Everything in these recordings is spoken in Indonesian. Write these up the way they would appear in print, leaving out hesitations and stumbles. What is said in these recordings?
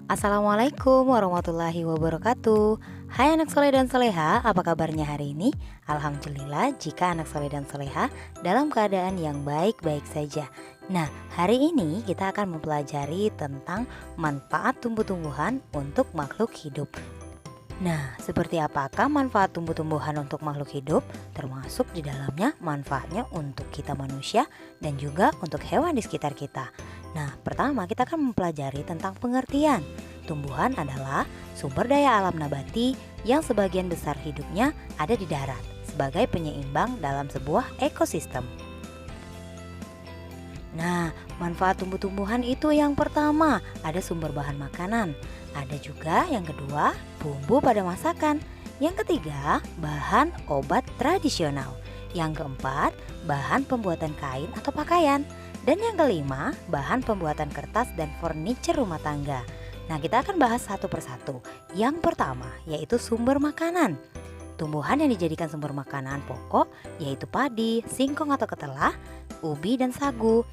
Assalamualaikum warahmatullahi wabarakatuh. Hai anak soleh dan soleha, apa kabarnya hari ini? Alhamdulillah jika anak soleh dan soleha dalam keadaan yang baik-baik saja. Nah, hari ini kita akan mempelajari tentang manfaat tumbuh-tumbuhan untuk makhluk hidup. Nah, seperti apakah manfaat tumbuh-tumbuhan untuk makhluk hidup? Termasuk di dalamnya manfaatnya untuk kita manusia dan juga untuk hewan di sekitar kita. Nah, pertama kita akan mempelajari tentang pengertian. Tumbuhan adalah sumber daya alam nabati yang sebagian besar hidupnya ada di darat sebagai penyeimbang dalam sebuah ekosistem. Nah, manfaat tumbuh-tumbuhan itu yang pertama, ada sumber bahan makanan. Ada juga yang kedua, bumbu pada masakan. Yang ketiga, bahan obat tradisional. Yang keempat, bahan pembuatan kain atau pakaian. Dan yang kelima, bahan pembuatan kertas dan furniture rumah tangga. Nah, kita akan bahas satu persatu. Yang pertama, yaitu sumber makanan. Tumbuhan yang dijadikan sumber makanan pokok yaitu padi, singkong atau ketelah, ubi dan sagu.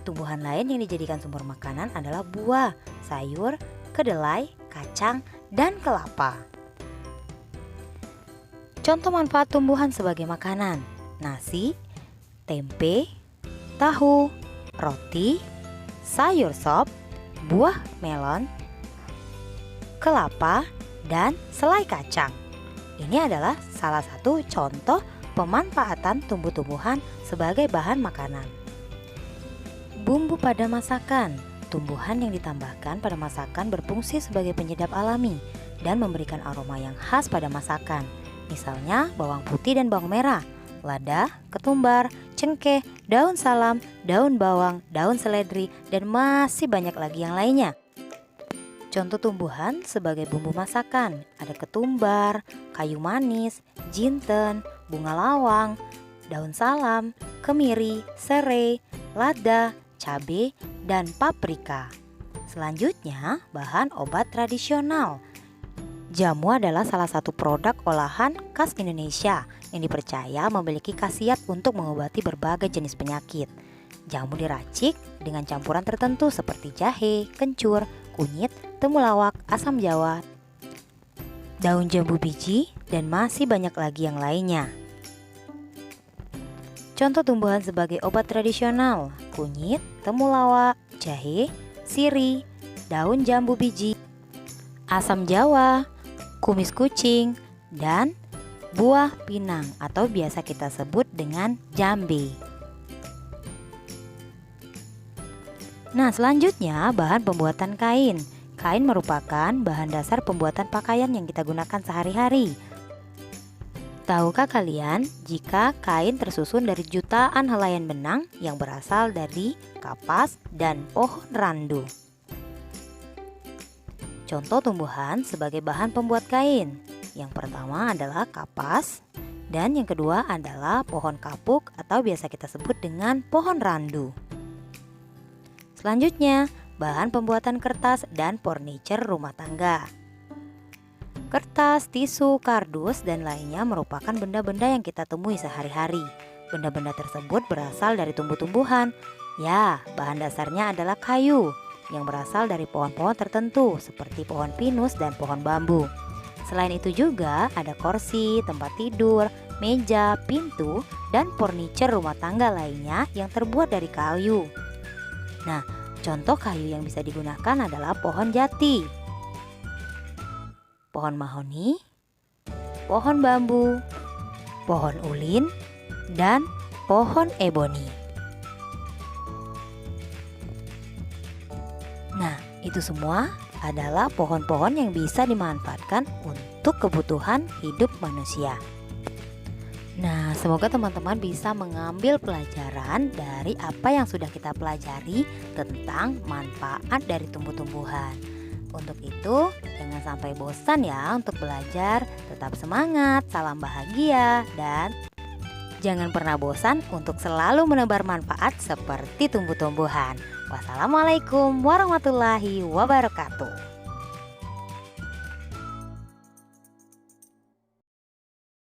Tumbuhan lain yang dijadikan sumber makanan adalah buah, sayur, kedelai, kacang, dan kelapa. Contoh manfaat tumbuhan sebagai makanan: nasi, tempe, tahu, roti, sayur sop, buah melon, kelapa, dan selai kacang. Ini adalah salah satu contoh pemanfaatan tumbuh-tumbuhan sebagai bahan makanan. Bumbu pada masakan. Tumbuhan yang ditambahkan pada masakan berfungsi sebagai penyedap alami dan memberikan aroma yang khas pada masakan. Misalnya bawang putih dan bawang merah, lada, ketumbar, cengkeh, daun salam, daun bawang, daun seledri, dan masih banyak lagi yang lainnya. Contoh tumbuhan sebagai bumbu masakan ada ketumbar, kayu manis, jinten, bunga lawang, daun salam, kemiri, serai, lada, cabai, dan paprika. Selanjutnya, bahan obat tradisional. Jamu adalah salah satu produk olahan khas Indonesia yang dipercaya memiliki khasiat untuk mengobati berbagai jenis penyakit. Jamu diracik dengan campuran tertentu seperti jahe, kencur, kunyit, temulawak, asam jawa, daun jambu biji, dan masih banyak lagi yang lainnya. Contoh tumbuhan sebagai obat tradisional: kunyit, temulawak, jahe, sirih, daun jambu biji, asam jawa, kumis kucing, dan buah pinang atau biasa kita sebut dengan jambe. Nah, selanjutnya bahan pembuatan kain. Kain merupakan bahan dasar pembuatan pakaian yang kita gunakan sehari-hari. Tahukah kalian jika kain tersusun dari jutaan helaian benang yang berasal dari kapas dan pohon randu? Contoh tumbuhan sebagai bahan pembuat kain. Yang pertama adalah kapas, dan yang kedua adalah pohon kapuk atau biasa kita sebut dengan pohon randu. Selanjutnya, bahan pembuatan kertas dan furniture rumah tangga. Kertas, tisu, kardus, dan lainnya merupakan benda-benda yang kita temui sehari-hari. Benda-benda tersebut berasal dari tumbuh-tumbuhan. Ya, bahan dasarnya adalah kayu yang berasal dari pohon-pohon tertentu seperti pohon pinus dan pohon bambu. Selain itu juga ada kursi, tempat tidur, meja, pintu, dan furniture rumah tangga lainnya yang terbuat dari kayu. Nah, contoh kayu yang bisa digunakan adalah pohon jati, pohon mahoni, pohon bambu, pohon ulin, dan pohon eboni. Nah, itu semua adalah pohon-pohon yang bisa dimanfaatkan untuk kebutuhan hidup manusia. Nah, semoga teman-teman bisa mengambil pelajaran dari apa yang sudah kita pelajari tentang manfaat dari tumbuh-tumbuhan. Untuk itu, jangan sampai bosan ya untuk belajar. Tetap semangat, salam bahagia, dan jangan pernah bosan untuk selalu menebar manfaat seperti tumbuh-tumbuhan. Wassalamualaikum warahmatullahi wabarakatuh.